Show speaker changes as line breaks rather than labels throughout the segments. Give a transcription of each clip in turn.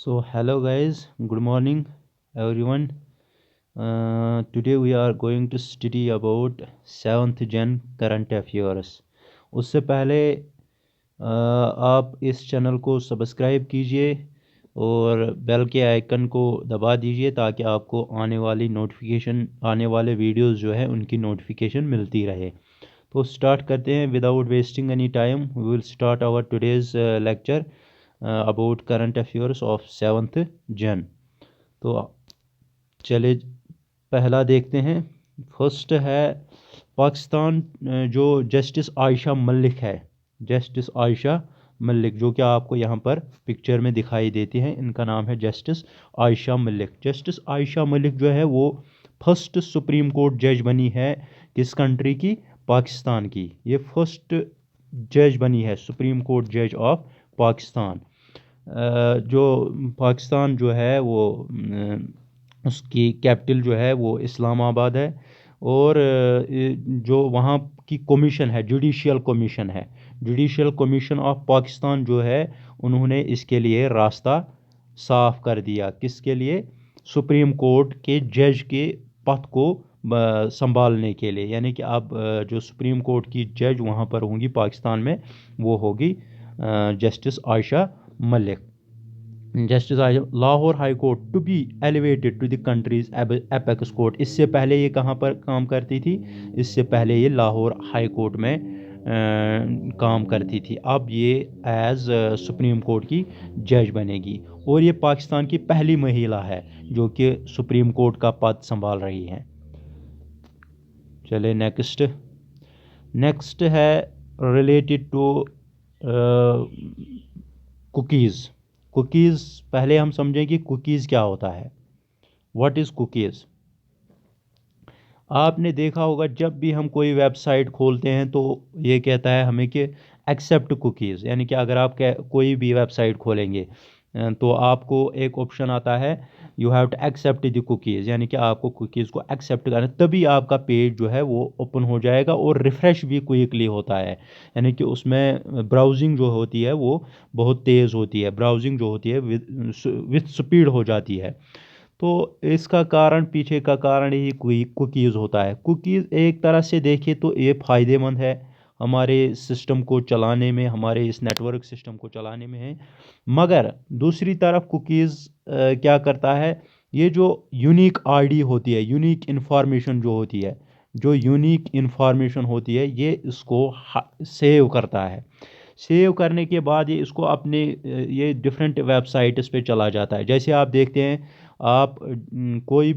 So hello guys, good morning everyone. Today we are going to study about 7th Gen current affairs. उससे पहले आप इस channel को subscribe कीजिए और बेल के आइकन को दबा दीजिए ताकि आपको आने वाले वीडियोस जो है उनकी नोटिफिकेशन मिलती रहे। तो स्टार्ट करते हैं without wasting any time. We will start our today's lecture about current affairs of 7th Jan. तो चले पहला देखते हैं। फर्स्ट है पाकिस्तान जो जस्टिस आयशा मलिक है, जस्टिस आयशा मलिक जो कि आपको यहाँ पर पिक्चर में दिखाई देती हैं, इनका नाम है जस्टिस आयशा मलिक। जस्टिस आयशा मलिक जो है वो फर्स्ट सुप्रीम कोर्ट जज बनी है किस कंट्री की? पाकिस्तान की। ये फर्स्ट जज बनी है, सुप्रीम कोर्ट जज ऑफ पाकिस्तान। जो पाकिस्तान जो है वो उसकी कैपिटल जो है वो इस्लामाबाद है और जो वहाँ की कमीशन है, जुडिशियल कमीशन है, जुडिशियल कमीशन ऑफ पाकिस्तान जो है उन्होंने इसके लिए रास्ता साफ कर दिया। किसके लिए? सुप्रीम कोर्ट के जज के पद को संभालने के लिए। यानी कि अब जो सुप्रीम कोर्ट की जज वहाँ पर होंगी पाकिस्तान में वो होगी justice Ayesha Malik. Justice Lahore high court to be elevated to the country's apex court. इससे पहले ये कहाँ पर काम करती थी? इससे पहले ये लाहौर हाई कोर्ट में काम करती थी। अब ये एज सुप्रीम कोर्ट की जज बनेगी और ये पाकिस्तान की पहली महिला है जो कि सुप्रीम कोर्ट का पद संभाल रही है। चले नेक्स्ट है रिलेटेड टू कुकीज़। कुकीज़ पहले हम समझें कि कुकीज़ क्या होता है। What is cookies? आपने देखा होगा जब भी हम कोई वेबसाइट खोलते हैं तो ये कहता है हमें कि एक्सेप्ट कुकीज़। यानी कि अगर आप कोई भी वेबसाइट खोलेंगे तो आपको एक ऑप्शन आता है you have to accept the cookies, यानी कि आपको कुकीज़ को एक्सेप्ट करना, तभी आपका पेज जो है वो ओपन हो जाएगा और रिफ़्रेश भी क्विकली होता है। यानी कि उसमें ब्राउजिंग जो होती है वो बहुत तेज़ होती है, ब्राउजिंग जो होती है विथ स्पीड हो जाती है। तो इसका कारण, पीछे का कारण यही कुकीज़ होता है। कुकीज़ एक तरह से देखें तो ये फ़ायदेमंद है हमारे सिस्टम को चलाने में, हमारे इस नेटवर्क सिस्टम को चलाने में है। मगर दूसरी तरफ कुकीज़ क्या करता है? ये जो यूनिक आईडी होती है, यूनिक इन्फॉर्मेशन जो होती है, जो यूनिक इन्फॉर्मेशन होती है ये इसको सेव करता है। सेव करने के बाद ये इसको अपने ये डिफरेंट वेबसाइट्स पे चला जाता है। जैसे आप देखते हैं आप कोई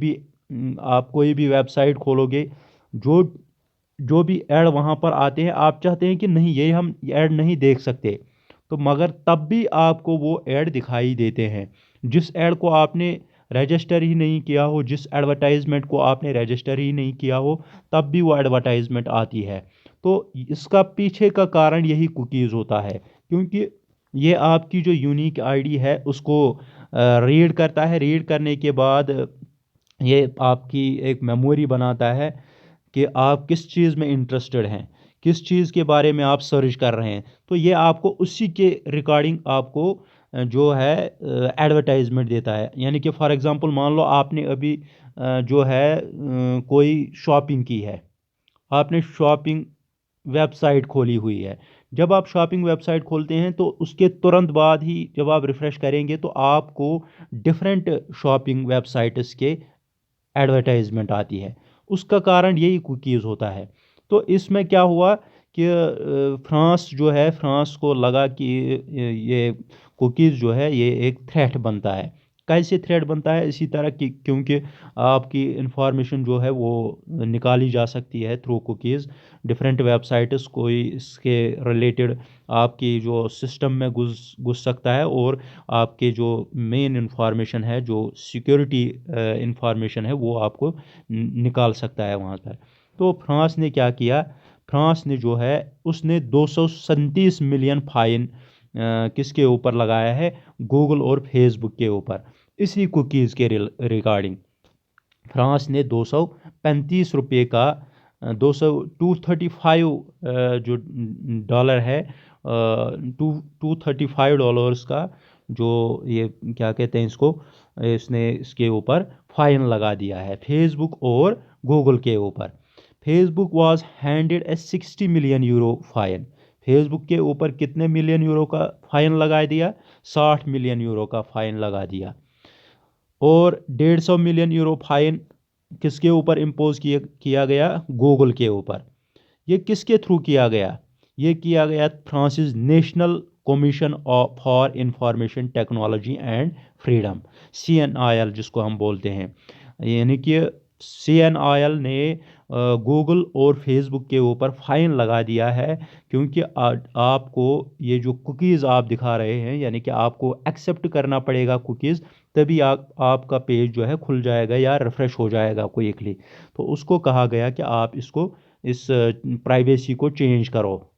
भी वेबसाइट खोलोगे, जो जो भी ऐड वहाँ पर आते हैं आप चाहते हैं कि नहीं ये हम ऐड नहीं देख सकते, तो मगर तब भी आपको वो ऐड दिखाई देते हैं। जिस ऐड को आपने रजिस्टर ही नहीं किया हो, जिस एडवर्टाइजमेंट को आपने रजिस्टर ही नहीं किया हो, तब भी वो एडवर्टाइजमेंट आती है। तो इसका पीछे का कारण यही कुकीज़ होता है, क्योंकि ये आपकी जो यूनिक आईडी है उसको रीड करता है। रीड करने के बाद ये आपकी एक मेमोरी बनाता है कि आप किस चीज़ में इंटरेस्टेड हैं, किस चीज़ के बारे में आप सर्च कर रहे हैं। तो ये आपको उसी के रिकॉर्डिंग आपको जो है एडवर्टाइजमेंट देता है। यानी कि फॉर एग्जांपल मान लो आपने अभी जो है कोई शॉपिंग की है, आपने शॉपिंग वेबसाइट खोली हुई है। जब आप शॉपिंग वेबसाइट खोलते हैं तो उसके तुरंत बाद ही जब आप रिफ़्रेश करेंगे तो आपको डिफरेंट शॉपिंग वेबसाइट्स के एडवर्टाइजमेंट आती है। उसका कारण यही कुकीज़ होता है। तो इसमें क्या हुआ कि फ्रांस जो है, फ्रांस को लगा कि ये कुकीज़ जो है ये एक थ्रेट बनता है। कैसे थ्रेट बनता है? इसी तरह की, क्योंकि आपकी इंफॉर्मेशन जो है वो निकाली जा सकती है थ्रू कुकीज़। डिफरेंट वेबसाइट्स कोई इसके रिलेटेड आपकी जो सिस्टम में घुस सकता है और आपके जो मेन इंफॉर्मेशन है, जो सिक्योरिटी इंफॉर्मेशन है, वो आपको निकाल सकता है वहाँ पर। तो फ्रांस ने क्या किया? फ्रांस ने जो है उसने 237 मिलियन फाइन किसके ऊपर लगाया है? गूगल और फेसबुक के ऊपर, इसी कुकीज़ के रिगार्डिंग। फ्रांस ने 235 रुपये का 235 जो डॉलर है, $235 का जो ये क्या कहते हैं इसको, इसने इसके ऊपर फाइन लगा दिया है, फेसबुक और गूगल के ऊपर। Facebook was handed A 60 million euro fine. Facebook के ऊपर कितने मिलियन यूरो का फाइन लगा दिया? 60 मिलियन यूरो का फाइन लगा दिया। और 150 मिलियन यूरो फाइन किसके ऊपर इम्पोज किया गया? गूगल के ऊपर। ये किसके थ्रू किया गया? ये किया गया Francis national commission for information technology and freedom, CNIL जिसको हम बोलते हैं। यानी कि CNIL ने गूगल और फेसबुक के ऊपर फाइन लगा दिया है, क्योंकि आपको ये जो कुकीज़ आप दिखा रहे हैं, यानी कि आपको एक्सेप्ट करना पड़ेगा कुकीज़, तभी आपका पेज जो है खुल जाएगा या रिफ़्रेश हो जाएगा क्विकली। तो उसको कहा गया कि आप इसको, इस प्राइवेसी को चेंज करो,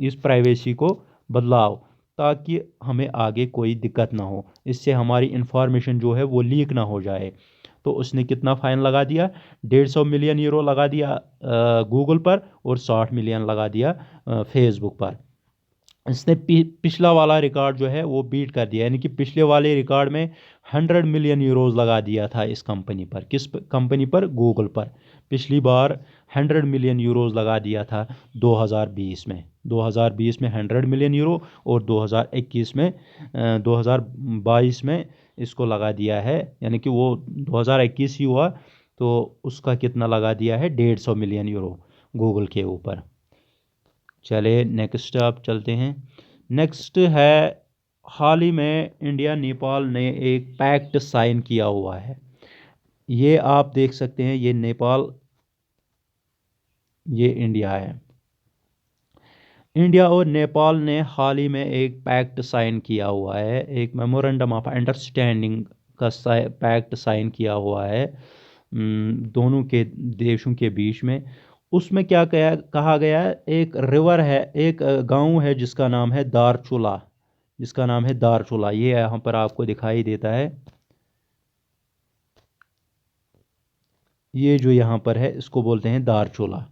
इस प्राइवेसी को बदलाव, ताकि हमें आगे कोई दिक्कत ना हो, इससे हमारी इंफॉर्मेशन जो है वो लीक ना हो जाए। तो उसने कितना फ़ाइन लगा दिया? 150 मिलियन यूरो लगा दिया गूगल पर, और 60 मिलियन लगा दिया फेसबुक पर। इसने पिछला वाला रिकॉर्ड जो है वो बीट कर दिया, यानी कि पिछले वाले रिकॉर्ड में 100 मिलियन यूरोज लगा दिया था इस कंपनी पर। किस कंपनी पर? गूगल पर। पिछली बार 100 मिलियन यूरोज लगा दिया था 2020 में। 2020 में 100 मिलियन यूरो, और 2021 में 2022 में इसको लगा दिया है, यानी कि वो 2021 ही हुआ, तो उसका कितना लगा दिया है? 150 मिलियन यूरो गूगल के ऊपर। चले नेक्स्ट आप चलते हैं। नेक्स्ट है, हाल ही में इंडिया नेपाल ने एक पैक्ट साइन किया हुआ है। ये आप देख सकते हैं, ये नेपाल, ये इंडिया है। इंडिया और नेपाल ने हाल ही में एक पैक्ट साइन किया हुआ है, एक मेमोरेंडम ऑफ अंडरस्टैंडिंग का पैक्ट साइन किया हुआ है दोनों के देशों के बीच में। उसमें क्या कहा गया है? एक रिवर है, एक गांव है जिसका नाम है दारचूला, जिसका नाम है दारचूला। ये यहाँ पर आपको दिखाई देता है, ये जो यहाँ पर है इसको बोलते हैं दारचूला।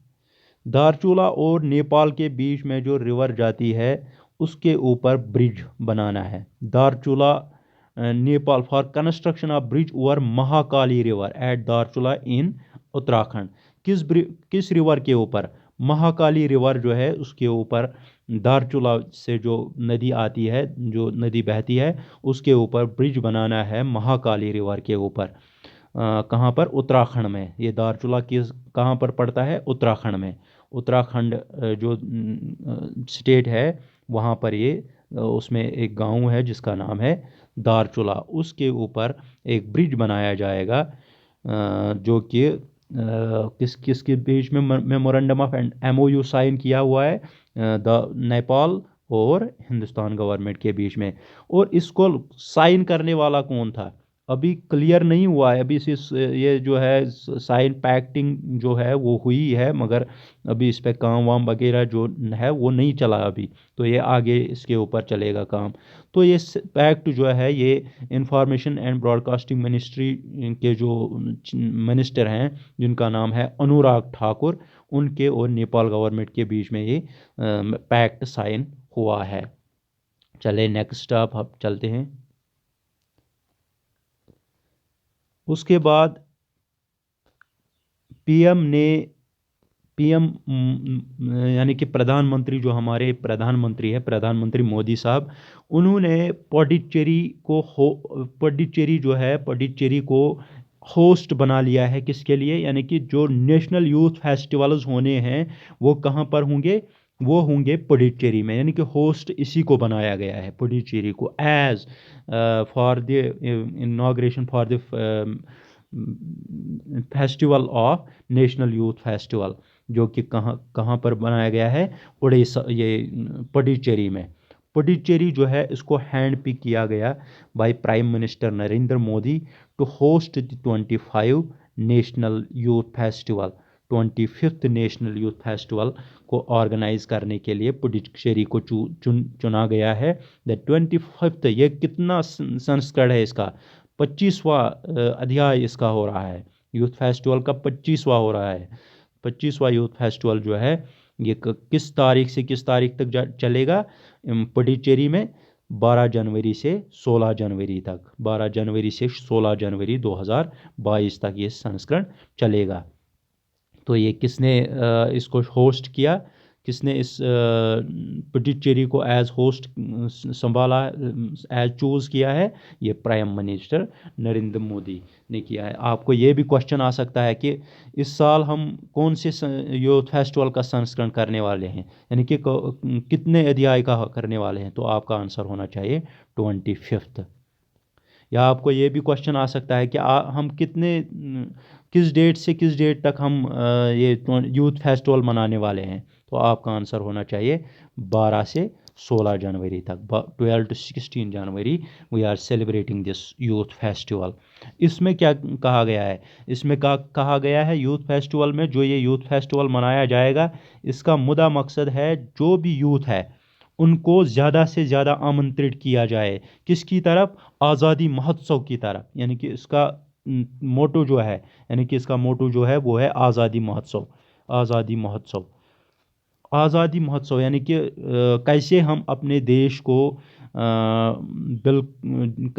दारचूला और नेपाल के बीच में जो रिवर जाती है उसके ऊपर ब्रिज बनाना है। Dharchula Nepal for construction of bridge over Mahakali river at Dharchula in Uttarakhand. किस रिवर के ऊपर? महाकाली रिवर जो है उसके ऊपर, दारचूला से जो नदी आती है, जो नदी बहती है, उसके ऊपर ब्रिज बनाना है महाकाली रिवर के ऊपर। कहाँ पर? उत्तराखंड में। ये दारचूला किस कहाँ पर पड़ता है? उत्तराखंड में। उत्तराखंड जो स्टेट है वहाँ पर ये उसमें एक गांव है जिसका नाम है दारचूला। उसके ऊपर एक ब्रिज बनाया जाएगा, जो कि किसके बीच में मेमोरेंडम ऑफ MOU साइन किया हुआ है? नेपाल और हिंदुस्तान गवर्नमेंट के बीच में। और इसको साइन करने वाला कौन था अभी क्लियर नहीं हुआ है। अभी ये जो है साइन पैक्टिंग जो है वो हुई है, मगर अभी इस पे काम वाम वगैरह जो है वो नहीं चला अभी, तो ये आगे इसके ऊपर चलेगा काम। तो ये पैक्ट जो है ये इंफॉर्मेशन एंड ब्रॉडकास्टिंग मिनिस्ट्री के जो मिनिस्टर हैं जिनका नाम है अनुराग ठाकुर, उनके और नेपाल गवर्नमेंट के बीच में ये पैक्ट साइन हुआ है। चले नेक्स्ट आप चलते हैं। उसके बाद पीएम यानी कि प्रधानमंत्री, जो हमारे प्रधानमंत्री है, प्रधानमंत्री मोदी साहब, उन्होंने पडिचेरी जो है, पडिचेरी को होस्ट बना लिया है। किसके लिए? यानी कि जो नेशनल यूथ फेस्टिवल्स होने हैं वो कहाँ पर होंगे? वो होंगे पुडुचेरी में। यानी कि होस्ट इसी को बनाया गया है, पुडुचेरी को, as for the inauguration for the festival of national youth festival, जो कि कहाँ कहाँ पर बनाया गया है? उड़ीसा, ये पुडुचेरी में। पुडुचेरी जो है इसको हैंड पिक किया गया by prime minister Narendra Modi to host the 25 national youth festival. 25th national youth festival को ऑर्गेनाइज करने के लिए पुडुचेरी को चुना गया है। द 25th, ये कितना संस्करण है इसका? 25वां अध्याय इसका हो रहा है। यूथ फेस्टिवल का 25वां हो रहा है। 25वां यूथ फेस्टिवल जो है ये किस तारीख से किस तारीख तक चलेगा पुडुचेरी में? 12 जनवरी से 16 जनवरी तक, 12 जनवरी से 16 जनवरी 2022 तक ये संस्करण चलेगा। तो ये किसने इसको होस्ट किया, किसने इस पुडुचेरी को एज होस्ट संभाला, एज चूज़ किया है, ये प्राइम मिनिस्टर नरेंद्र मोदी ने किया है। आपको ये भी क्वेश्चन आ सकता है कि इस साल हम कौन से यूथ फेस्टिवल का संस्करण करने वाले हैं, यानी कि कितने अध्याय का करने वाले हैं, तो आपका आंसर होना चाहिए 25th। या आपको ये भी क्वेश्चन आ सकता है कि हम किस डेट से किस डेट तक हम ये यूथ फेस्टिवल मनाने वाले हैं, तो आपका आंसर होना चाहिए 12 से 16 जनवरी तक। 12 to 16 January we are celebrating this youth festival. इसमें क्या कहा गया है, इसमें कहा गया है यूथ फेस्टिवल में, जो ये यूथ फेस्टिवल मनाया जाएगा, इसका मुद्दा मकसद है जो भी यूथ है उनको ज़्यादा से ज़्यादा आमंत्रित किया जाए, किसकी तरफ, आज़ादी महोत्सव की तरफ। यानी कि इसका मोटो जो है, यानी कि इसका मोटो जो है वो है आज़ादी महोत्सव। आज़ादी महोत्सव, आज़ादी महोत्सव यानी कि कैसे हम अपने देश को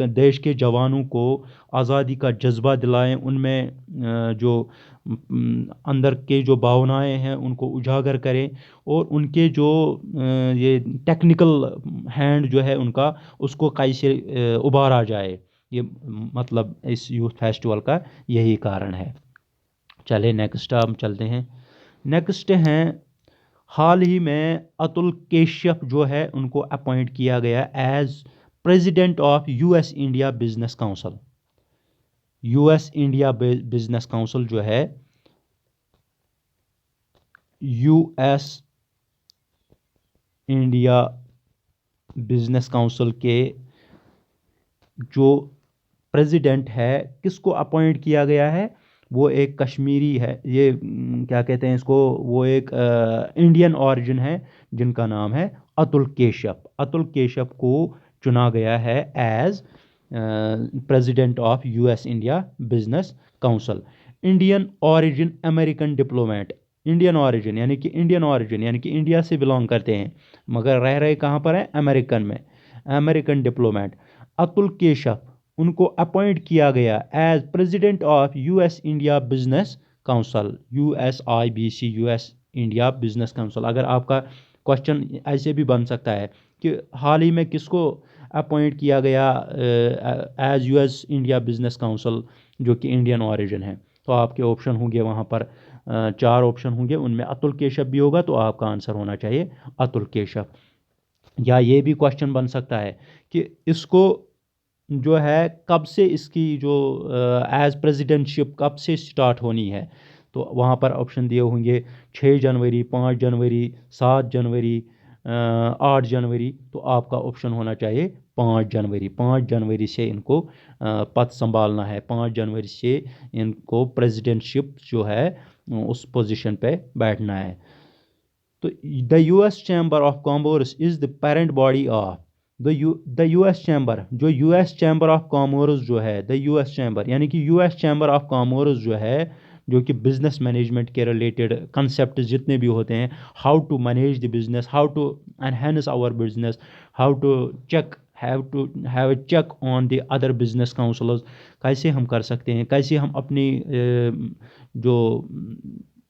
देश के जवानों को आज़ादी का जज्बा दिलाएं, उनमें जो अंदर के जो भावनाएं हैं उनको उजागर करें, और उनके जो ये टेक्निकल हैंड जो है उनका, उसको कैसे उभारा जाए। ये मतलब इस यूथ फेस्टिवल का यही कारण है। चले नेक्स्ट हम चलते हैं। नेक्स्ट हैं, हाल ही में अतुल केश्यप जो है उनको अपॉइंट किया गया as president of US India business council. US India business council जो है, यूएस इंडिया बिजनेस काउंसिल के जो प्रेसिडेंट है, किसको अपॉइंट किया गया है, वो एक कश्मीरी है, ये क्या कहते हैं इसको, वो एक इंडियन ऑरिजिन है जिनका नाम है अतुल केशप। अतुल केशप को चुना गया है as president of US India business council. Indian origin American diplomat, Indian origin यानी कि इंडियन ऑरिजिन यानी कि इंडिया से बिलोंग करते हैं मगर रह रहे कहाँ पर हैं, अमेरिकन में, अमेरिकन डिप्लोमेट अतुल केशप, उनको अपॉइंट किया गया as president of US India business council, USIBC, US India business council. अगर आपका क्वेश्चन ऐसे भी बन सकता है कि हाल ही में किसको अपॉइंट किया गया as US India business council जो कि इंडियन ऑरिजिन है, तो आपके ऑप्शन होंगे वहाँ पर 4 ऑप्शन होंगे, उनमें अतुल केशप भी होगा, तो आपका आंसर होना चाहिए अतुल केशप। या ये भी क्वेश्चन बन सकता है कि इसको जो है कब से इसकी जो एज प्रेसिडेंटशिप कब से स्टार्ट होनी है, तो वहाँ पर ऑप्शन दिए होंगे 6 जनवरी, 5 जनवरी, 7 जनवरी, 8 जनवरी, तो आपका ऑप्शन होना चाहिए 5 जनवरी। 5 जनवरी से इनको पद संभालना है, 5 जनवरी से इनको प्रेसिडेंटशिप जो है उस पोजीशन पे बैठना है। तो the US chamber of commerce is the parent body of the US chamber, जो यूएस चैम्बर ऑफ कॉमर्स जो है, द यूएस चैम्बर यानी कि यूएस चैम्बर ऑफ कॉमर्स जो है, जो कि बिजनेस मैनेजमेंट के रिलेटेड कंसेप्ट जितने भी होते हैं, how to manage the business, how to enhance our business, how to check, to have a check on the other business counsellors, कैसे हम कर सकते हैं, कैसे हम अपनी जो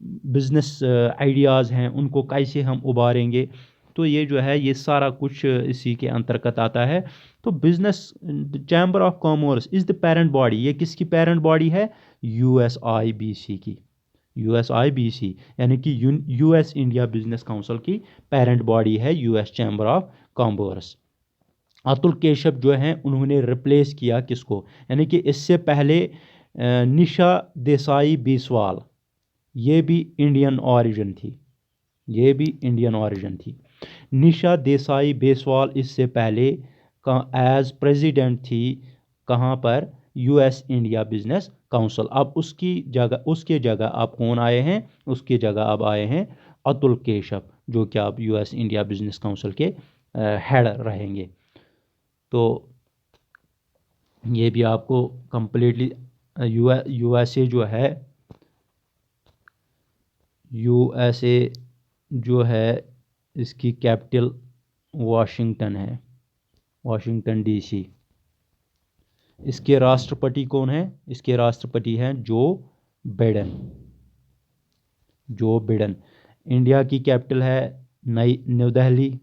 बिजनेस आइडियाज़ हैं उनको कैसे हम उभारेंगे, तो ये जो है ये सारा कुछ इसी के अंतर्गत आता है। तो business chamber of commerce is the parent body, ये किसकी पेरेंट बॉडी है, यूएसआईबीसी की, यूएसआईबीसी यानी कि यूएस इंडिया बिजनेस काउंसिल की पेरेंट बॉडी है US chamber of commerce. Atul Keshap जो हैं उन्होंने रिप्लेस किया किसको, यानी कि इससे पहले निशा देसाई बिस्वाल, ये भी इंडियन ऑरिजिन थी, ये भी इंडियन ऑरिजिन थी। निशा देसाई बेसवाल इससे पहले का एज प्रेसिडेंट थी, कहाँ पर, यूएस इंडिया बिजनेस काउंसिल। अब उसकी जगह, उसके जगह अब कौन आए हैं, उसकी जगह अब आए हैं अतुल केशप, जो कि अब यूएस इंडिया बिजनेस काउंसिल के हेड रहेंगे। तो ये भी आपको कंप्लीटली यूएसए जो है, यूएसए जो है इसकी कैपिटल वाशिंगटन है, वाशिंगटन डीसी। इसके राष्ट्रपति कौन है? इसके राष्ट्रपति हैं Joe Biden. Joe Biden. India की कैपिटल है न्यू दिल्ली।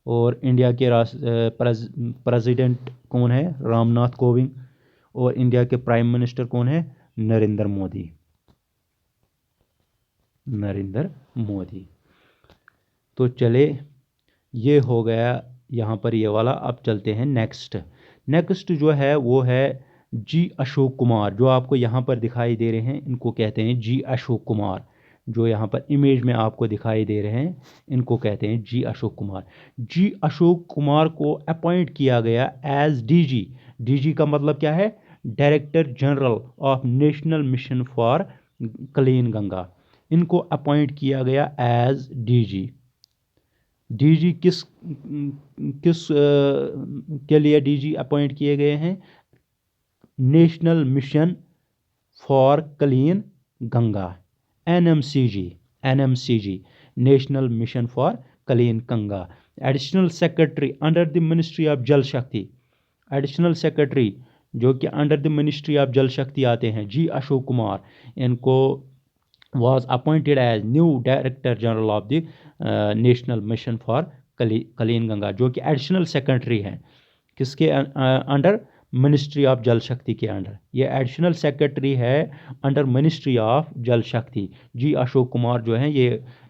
और इंडिया के प्रेसिडेंट कौन है? रामनाथ कोविंद। और इंडिया के प्राइम मिनिस्टर कौन है? नरेंद्र मोदी। नरेंद्र मोदी। तो चले, ये हो गया यहाँ पर ये वाला। अब चलते हैं नेक्स्ट। नेक्स्ट जो है वो है जी अशोक कुमार। जो आपको यहाँ पर दिखाई दे रहे हैं इनको कहते हैं जी अशोक कुमार। जो यहाँ पर इमेज में आपको दिखाई दे रहे हैं इनको कहते हैं जी अशोक कुमार। जी अशोक कुमार को अपॉइंट किया गया एज डीजी। डीजी का मतलब क्या है? Director general of national mission for clean Ganga. इनको अपॉइंट किया गया एज डीजी। डीजी किस किस के लिए डीजी अपॉइंट किए गए हैं? National mission for clean Ganga, NMCG. NMCG, national mission for clean Ganga. Additional secretary under the ministry of Jal शक्ति। एडिशनल सेक्रेटरी जो कि under the ministry of Jal शक्ति आते हैं, जी अशोक कुमार, इनको was appointed as new director general of the national mission for clean Ganga, जो कि additional secretary हैं किसके अंडर? मिनिस्ट्री ऑफ जल शक्ति के अंडर। ये एडिशनल सेक्रेटरी है under ministry of Jal Shakti. G Ashok Kumar जो हैं ये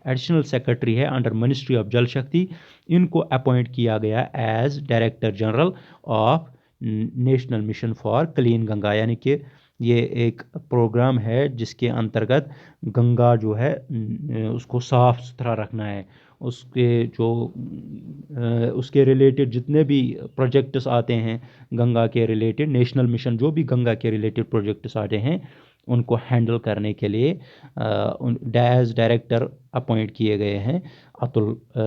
एडिशनल सेक्रेटरी है under ministry of Jal Shakti. इनको अपॉइंट किया गया as director general of national mission for clean Ganga. यानी कि ये एक प्रोग्राम है जिसके अंतर्गत गंगा जो है उसको साफ़ सुथरा रखना है। उसके जो उसके रिलेटेड जितने भी प्रोजेक्ट्स आते हैं गंगा के रिलेटेड, नेशनल मिशन जो भी गंगा के रिलेटेड प्रोजेक्ट्स आते हैं उनको हैंडल करने के लिए एज डायरेक्टर अपॉइंट किए गए हैं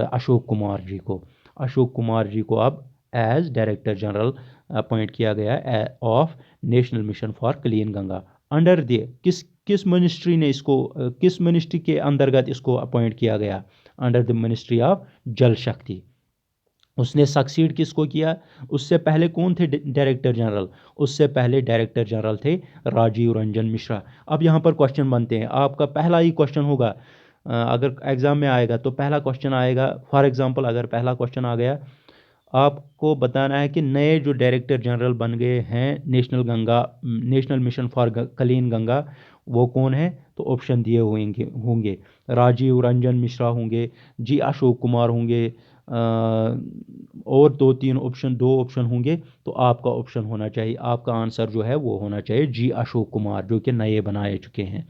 अशोक कुमार जी को। अशोक कुमार जी को अब एज डायरेक्टर जनरल अपॉइंट किया गया of national mission for clean Ganga. Under the किस मिनिस्ट्री ने इसको किस मिनिस्ट्री के अंतर्गत इसको अपॉइंट किया गया? Under the ministry of Jal शक्ति। उसने सक्सीड किसको किया? उससे पहले कौन थे डायरेक्टर जनरल? उससे पहले डायरेक्टर जनरल थे राजीव रंजन मिश्रा। अब यहाँ पर क्वेश्चन बनते हैं। आपका पहला ही क्वेश्चन होगा अगर एग्जाम में आएगा तो पहला क्वेश्चन आएगा, फॉर एग्जांपल अगर पहला क्वेश्चन आ गया, आपको बताना है कि नए जो डायरेक्टर जनरल बन गए हैं national mission for clean Ganga वो कौन है? तो ऑप्शन दिए होंगे राजीव रंजन मिश्रा होंगे, जी अशोक कुमार होंगे, और दो ऑप्शन होंगे। तो आपका ऑप्शन होना चाहिए, आपका आंसर जो है वो होना चाहिए जी अशोक कुमार, जो कि नए बनाए चुके हैं।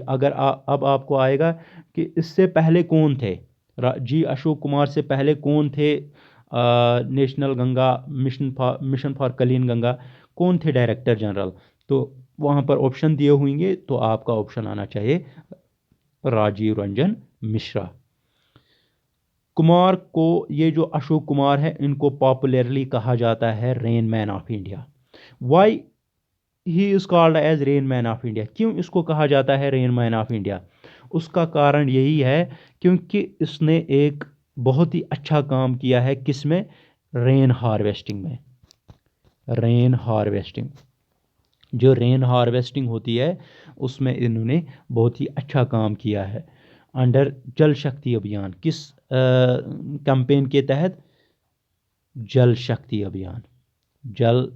अगर अब आपको आएगा कि इससे पहले कौन थे? जी अशोक कुमार से पहले कौन थे? National Ganga mission for clean Ganga कौन थे डायरेक्टर जनरल? तो वहाँ पर ऑप्शन दिए होंगे, तो आपका ऑप्शन आना चाहिए राजीव रंजन मिश्रा। कुमार को, ये जो अशोक कुमार है, इनको पॉपुलरली कहा जाता है rain man of India. Why he is called as rain man of India? क्यों इसको कहा जाता है रेन मैन ऑफ इंडिया? उसका कारण यही है क्योंकि इसने एक बहुत ही अच्छा काम किया है। किसमें? रेन हार्वेस्टिंग में। रेन हार्वेस्टिंग, जो रेन हार्वेस्टिंग होती है उसमें इन्होंने बहुत ही अच्छा काम किया है अंडर जल शक्ति अभियान। किस कैंपेन के तहत? जल शक्ति अभियान। जल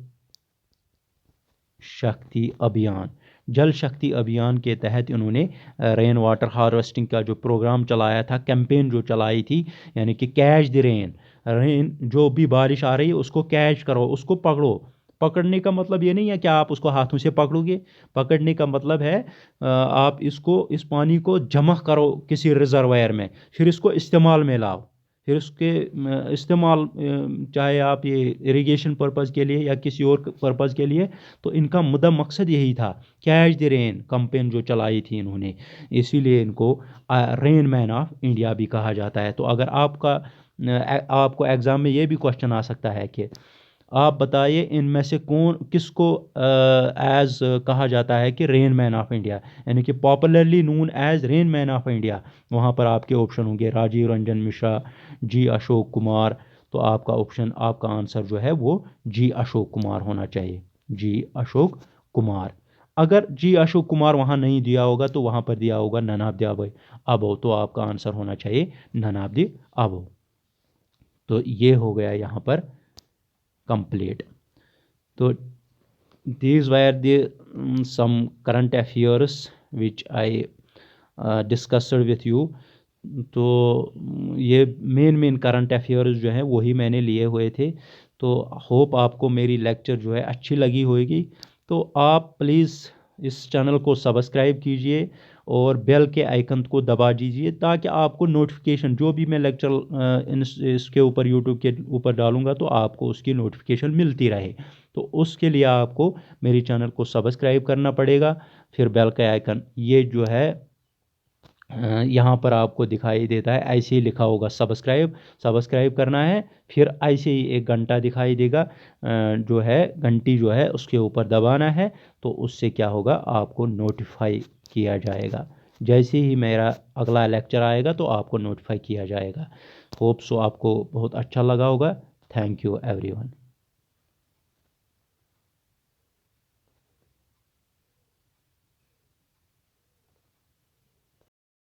शक्ति अभियान। जल शक्ति अभियान के तहत इन्होंने रेन वाटर हार्वेस्टिंग का जो प्रोग्राम चलाया था, कैंपेन जो चलाई थी, यानी कि कैच द रेन। रेन, जो भी बारिश आ रही है उसको कैच करो, उसको पकड़ो। पकड़ने का मतलब ये नहीं है कि आप उसको हाथों से पकड़ोगे। पकड़ने का मतलब है आप इस पानी को जमा करो किसी रिजर्वायर में, फिर इसको इस्तेमाल में लाओ। फिर उसके इस्तेमाल, चाहे आप ये इरिगेशन पर्पज़ के लिए या किसी और पर्पज़ के लिए, तो इनका मुद्दा मकसद यही था, कैच द रेन कैंपेन जो चलाई थी इन्होंने, इसीलिए इनको रेन मैन ऑफ इंडिया भी कहा जाता है। तो अगर आपको एग्ज़ाम में ये भी क्वेश्चन आ सकता है कि आप बताइए इनमें से किसको एज कहा जाता है कि रेन मैन ऑफ इंडिया, यानी कि popularly known as rain man of India. वहाँ पर आपके ऑप्शन होंगे राजीव रंजन मिश्रा, जी अशोक कुमार। तो आपका ऑप्शन, आपका आंसर जो है वो जी अशोक कुमार होना चाहिए, जी अशोक कुमार। अगर जी अशोक कुमार वहाँ नहीं दिया होगा तो वहाँ पर दिया होगा नन ऑफ द अबव, तो आपका आंसर होना चाहिए नन ऑफ द अबव। तो ये हो गया यहाँ पर कंप्लीट। तो these were the some current affairs which I discussed with you। तो ये मेन करंट अफेयर्स जो हैं वही मैंने लिए हुए थे। तो होप आपको मेरी लेक्चर जो है अच्छी लगी होगी। तो आप प्लीज़ इस चैनल को सब्सक्राइब कीजिए और बेल के आइकन को दबा दीजिए ताकि आपको नोटिफिकेशन, जो भी मैं लेक्चर इसके ऊपर यूट्यूब के ऊपर डालूंगा तो आपको उसकी नोटिफिकेशन मिलती रहे। तो उसके लिए आपको मेरी चैनल को सब्सक्राइब करना पड़ेगा। फिर बेल का आइकन ये जो है यहाँ पर आपको दिखाई देता है, ऐसे ही लिखा होगा सब्सक्राइब, सब्सक्राइब करना है। फिर ऐसे ही एक घंटा दिखाई देगा, जो है घंटी जो है उसके ऊपर दबाना है, तो उससे क्या होगा, आपको नोटिफाई किया जाएगा। जैसे ही मेरा अगला लेक्चर आएगा तो आपको नोटिफाई किया जाएगा। होप सो आपको बहुत अच्छा लगा होगा। Thank you everyone.